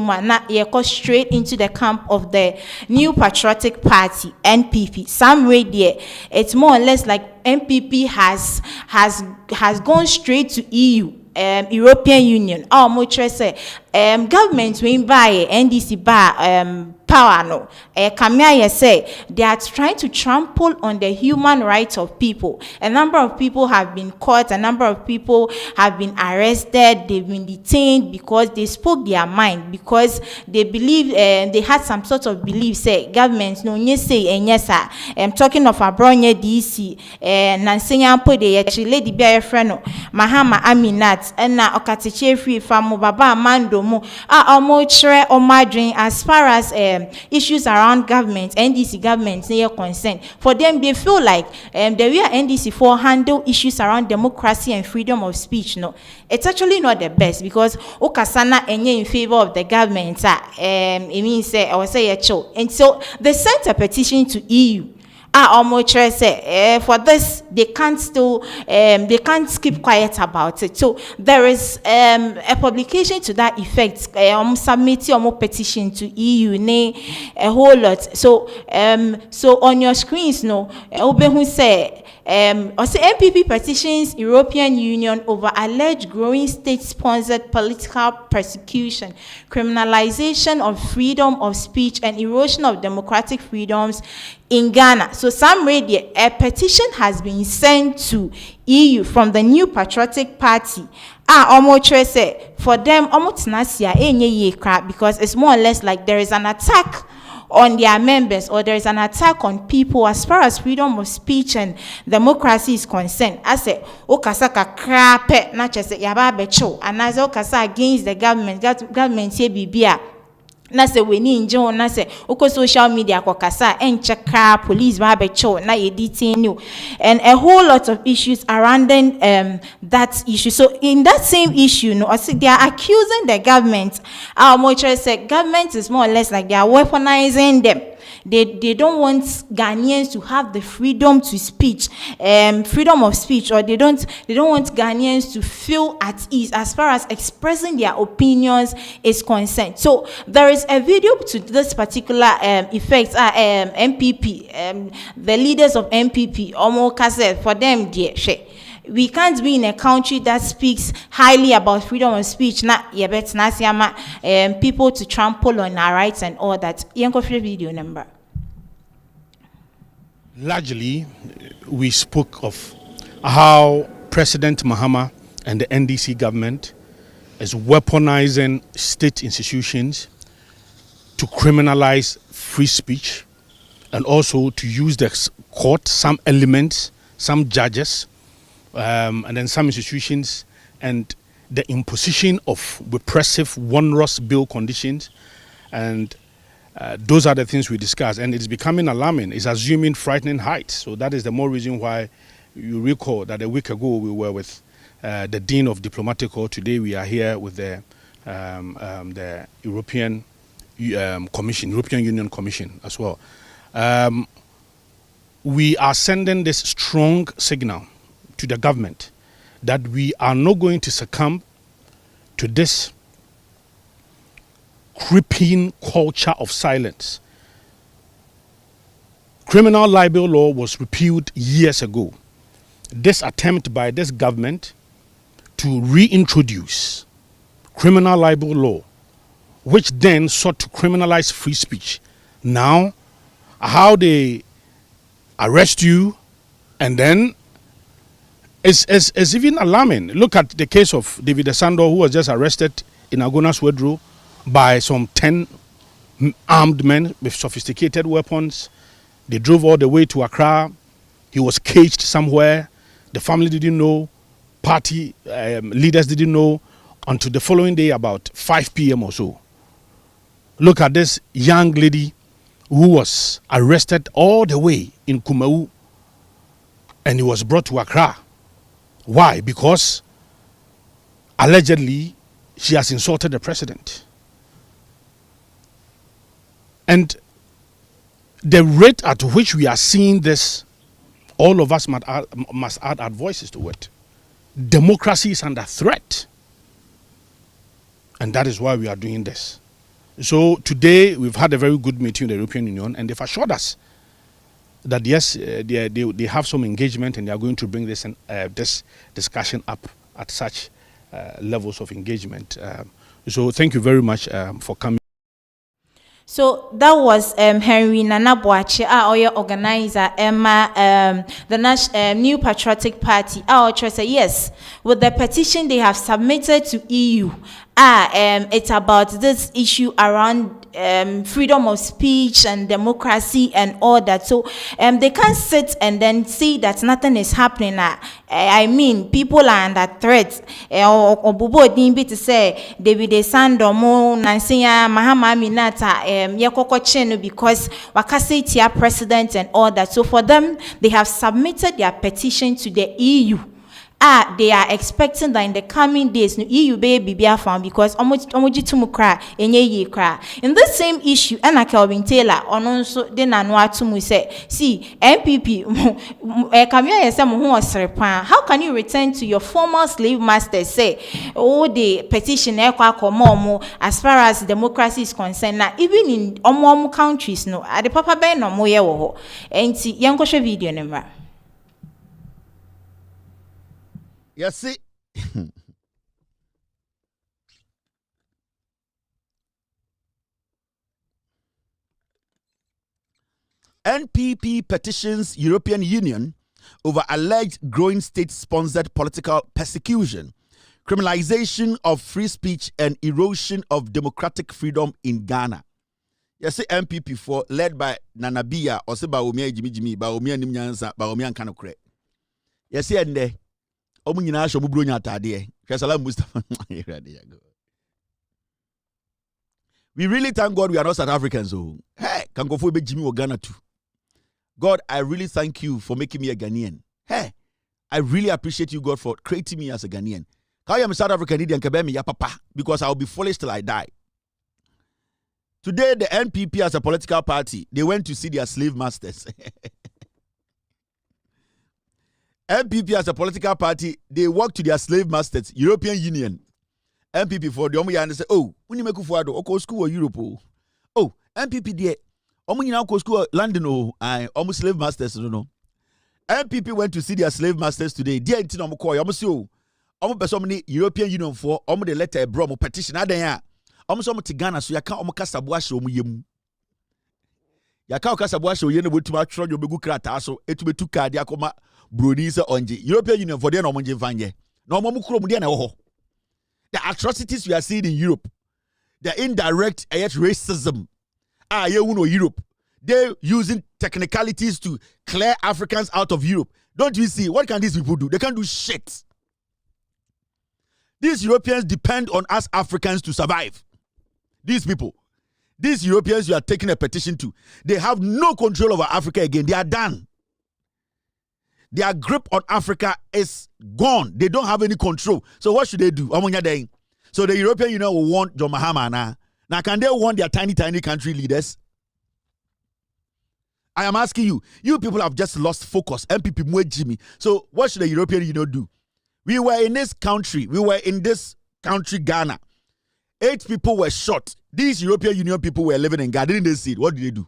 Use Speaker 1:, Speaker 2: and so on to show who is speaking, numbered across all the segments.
Speaker 1: Numa, na yeko straight into the camp of the New Patriotic Party, NPP. Some way there, it's more or less like NPP has gone straight to EU. European Union. Government win by NDC by power no. Kamia say they are trying to trample on the human rights of people. A number of people have been caught. A number of people have been arrested. They've been detained because they spoke their mind, because they believe they had some sort of belief. Say government no say and yes sir. I'm talking of Abronya DC. Nansenya po de actually lady be a friend Mahama Aminat and na okatiche free from baba mando mo omo omadrin as far as issues around government, NDC government say concern. For them, they feel like the way NDC for handle issues around democracy and freedom of speech. No, it's actually not the best, because Okasana enye in favor of the government. It means I will say a show, and so they sent a petition to EU. Say for this they can't keep quiet about it. So there is a publication to that effect. Submit your petition to EU, a whole lot. So on your screens, no, who say also NPP petitions European Union over alleged growing state-sponsored political persecution, criminalization of freedom of speech, and erosion of democratic freedoms in Ghana. So some radio, a petition has been sent to EU from the New Patriotic Party. Say for them, because it's more or less like there is an attack on their members, or there is an attack on people as far as freedom of speech and democracy is concerned. I say, okasaka krape, not just yaba becho, and as okasa against the government here bibia. Na se weni njo na se uko social media kwa kasa encheka police ba becho na ye detain you, and a whole lot of issues around that issue. So in that same issue, no, I see they are accusing the government. Our motor said government is more or less like they are weaponizing them. They don't want Ghanaians to have the freedom to speech, freedom of speech, or they don't want Ghanaians to feel at ease as far as expressing their opinions is concerned. So there is a video to this particular effect. MPP, the leaders of MPP, Omo said for them, dear, we can't be in a country that speaks highly about freedom of speech, not people to trample on our rights and all that. Video number.
Speaker 2: Largely, we spoke of how President Mahama and the NDC government is weaponizing state institutions to criminalize free speech, and also to use the court, some elements, some judges, and then some institutions, and the imposition of repressive, onerous bill conditions, and those are the things we discussed, and it's becoming alarming. It's assuming frightening heights. So that is the more reason why you recall that a week ago we were with the Dean of Diplomatic Corps. Today we are here with the European Commission, European Union Commission as well. We are sending this strong signal to the government that we are not going to succumb to this creeping culture of silence. Criminal libel law was repealed years ago. This attempt by this government to reintroduce criminal libel law, which then sought to criminalize free speech. Now, how they arrest you, and then it's even alarming. Look at the case of David Asando, who was just arrested in Agonas Wedro by some 10 armed men with sophisticated weapons. They drove all the way to Accra. He was caged somewhere. The family didn't know. Party leaders didn't know until the following day about 5 p.m. or so. Look at this young lady who was arrested all the way in Kumau, and he was brought to Accra. Why? Because allegedly she has insulted the president. And the rate at which we are seeing this, all of us must add our voices to it. Democracy is under threat. And that is why we are doing this. So today we've had a very good meeting in the European Union, and they've assured us that yes, they have some engagement, and they are going to bring this discussion up at such levels of engagement. So thank you very much for coming.
Speaker 1: So that was Henry Nana Boache, our organizer, Emma, the New Patriotic Party. Our say yes, with the petition they have submitted to EU. It's about this issue around freedom of speech and democracy and all that. So they can't sit and then see that nothing is happening. I mean, people are under threat. Obubo Dimbi to say David Sandomo, Nansiya, Mahama Minata, Yakoko Chenu, because Wakasi Tia president and all that. So for them, they have submitted their petition to the EU. They are expecting that in the coming days, EU be found because omoji tumukra enye ye kra. In this same issue, Anna Kelvin Taylor on also den anwa tumu say, see NPP kamya yesa mo ho osrepan. How can you return to your former slave masters? Say, oh, the petition mo as far as democracy is concerned. Now, even in omo countries, no, at the papa ben no mo ye wo ho. Enti yanko show video nemra.
Speaker 3: Yes, see. NPP petitions European Union over alleged growing state-sponsored political persecution, criminalization of free speech, and erosion of democratic freedom in Ghana. Yes, NPP for led by Nanabia or Baumia Jimmy Baumia Nimyansa Baumia Kanokre. Yes, and Omunyina show mubro nya atade. Kwesala Mustafa. We really thank God we are not South Africans. Oh. Hey, can go for Jimmy or Ghana too. God, I really thank you for making me a Ghanaian. Hey, I really appreciate you, God, for creating me as a Ghanaian. I am a South African Indian, ya papa, because I will be foolish till I die. Today, the NPP as a political party, they went to see their slave masters. NPP as a political party, they walk to their slave masters, European Union. NPP for the Omuya and say, oh, when you make a school or Europe. Oh, NPP there. Omuya school London, oh, I almost slave masters, no. NPP went to see their slave masters today. Dear Intino Moko, almost you. Almost so many European Union for almost the letter a bro petition. Ada almost almost Ghana, so you can't almost cast a wash or muyum. Ya can't cast a wash or you know to match from your big crata, so it will be 2 card, Yakoma. Brunisa onji European Union for the no monje vanye. No momu dia na ho. The atrocities we are seeing in Europe, the indirect racism. Europe. They're using technicalities to clear Africans out of Europe. Don't you see? What can these people do? They can't do shit. These Europeans depend on us Africans to survive. These people. These Europeans you are taking a petition to. They have no control over Africa again. They are done. Their grip on Africa is gone. They don't have any control. So what should they do? So the European Union will want John Mahama now. Now can they want their tiny country leaders? I am asking you. You people have just lost focus. MPP Mwe Jimmy. So what should the European Union do? We were in this country, Ghana. 8 people were shot. These European Union people were living in Ghana. Didn't they see it? What did they do?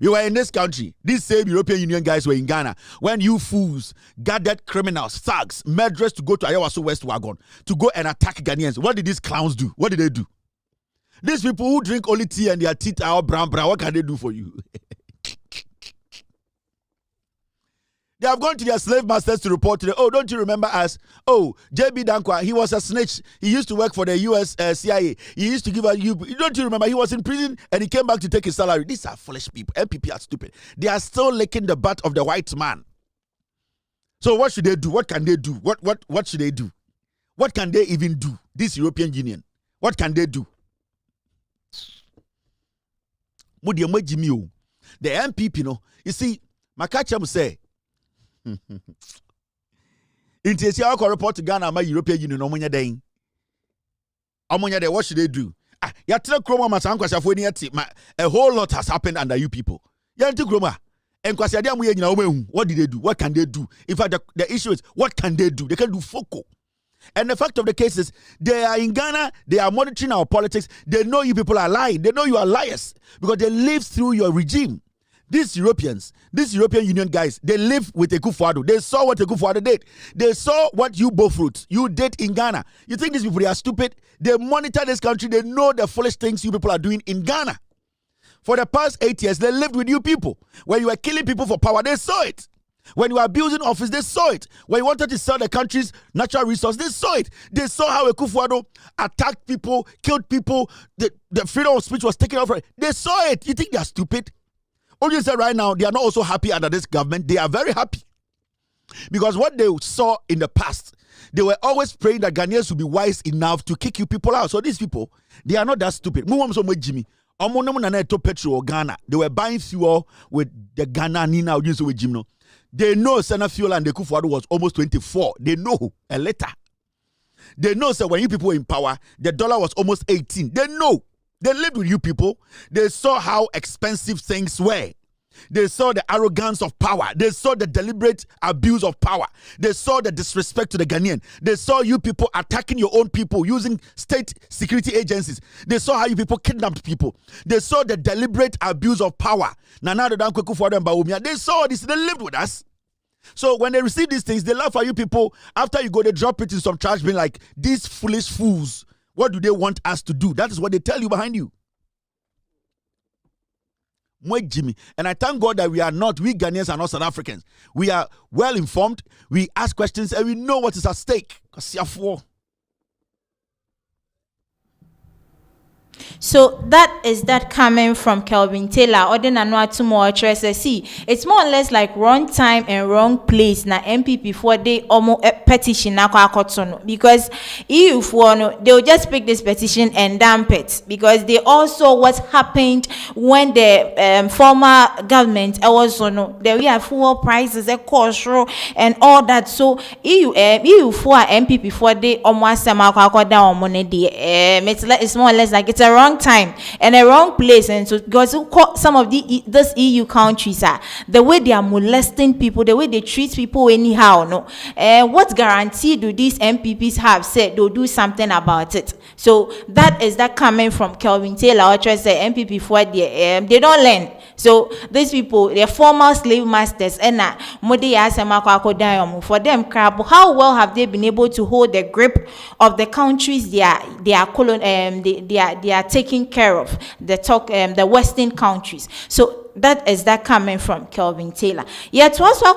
Speaker 3: We were in this country. These same European Union guys were in Ghana. When you fools gathered criminals, thugs, murderers to go to Ayawaso West Wagon to go and attack Ghanaians. What did these clowns do? What did they do? These people who drink only tea and their teeth are all brown, what can they do for you? They have gone to their slave masters to report to them. Oh, don't you remember us? Oh, J.B. Dankwa, he was a snitch. He used to work for the U.S. CIA. He used to give us you. Don't you remember? He was in prison and he came back to take his salary. These are foolish people. NPP are stupid. They are still licking the butt of the white man. So what should they do? What can they do? What should they do? What can they even do? This European Union. What can they do? The NPP, no. You see, Makacham say. Inti I can report to Ghana my European Union omunya den. Omunya den, what should they do? Yatra kroma masankwasa fo ni ati a whole lot has happened under you people. Yanti kroma. Enkwasa dia mu ye nyina omehu. What did they do? What can they do? In fact the issue is what can they do? They can do foco. And the fact of the case is, they are in Ghana, they are monitoring our politics, they know you people are lying, they know you are liars, because they live through your regime. These Europeans, these European Union guys, they live with Akufo-Addo. They saw what Akufo-Addo did. They saw what you both did in Ghana. You think these people, they are stupid? They monitor this country. They know the foolish things you people are doing in Ghana. For the past 8 years, they lived with you people. When you were killing people for power, they saw it. When you were abusing office, they saw it. When you wanted to sell the country's natural resource, they saw it. They saw how Akufo-Addo attacked people, killed people, the freedom of speech was taken away. They saw it. You think they are stupid? All you say right now, they are not also happy under this government. They are very happy. Because what they saw in the past, they were always praying that Ghanaians would be wise enough to kick you people out. So these people, they are not that stupid. Jimmy. Ghana. They were buying fuel with the Ghana Nina. They know Senna fuel and the Akufo-Addo was almost 24. They know a letter. They know that when you people were in power, the dollar was almost 18. They know. They lived with you people. They saw how expensive things were. They saw the arrogance of power. They saw the deliberate abuse of power. They saw the disrespect to the Ghanaian. They saw you people attacking your own people using state security agencies. They saw how you people kidnapped people. They saw the deliberate abuse of power. They saw this. They lived with us. So when they receive these things, they laugh at you people. After you go, they drop it in some trash bin like, these foolish fools. What do they want us to do? That is what they tell you behind you. Jimmy. And I thank God that we Ghanaians are not South Africans. We are well informed, we ask questions, and we know what is at stake.
Speaker 1: So that is that coming from Kelvin Taylor. See, it's more or less like wrong time and wrong place na NPP for they almost petition na because if one they'll just pick this petition and dump it because they also what happened when the former government was there we have fuel prices and all that. So EU for NPP for they almost down money it's more or less like it's a wrong time and a wrong place, and so because some of these EU countries are the way they are molesting people, the way they treat people anyhow. What guarantee do these MPPs have said they'll do something about it? So that is that coming from Kelvin Taylor, or say MPP for they don't learn. So these people, they're former slave masters, and for them, how well have they been able to hold the grip of the countries they are taking care of, the Western countries? So that is that coming from Kelvin Taylor. Yet also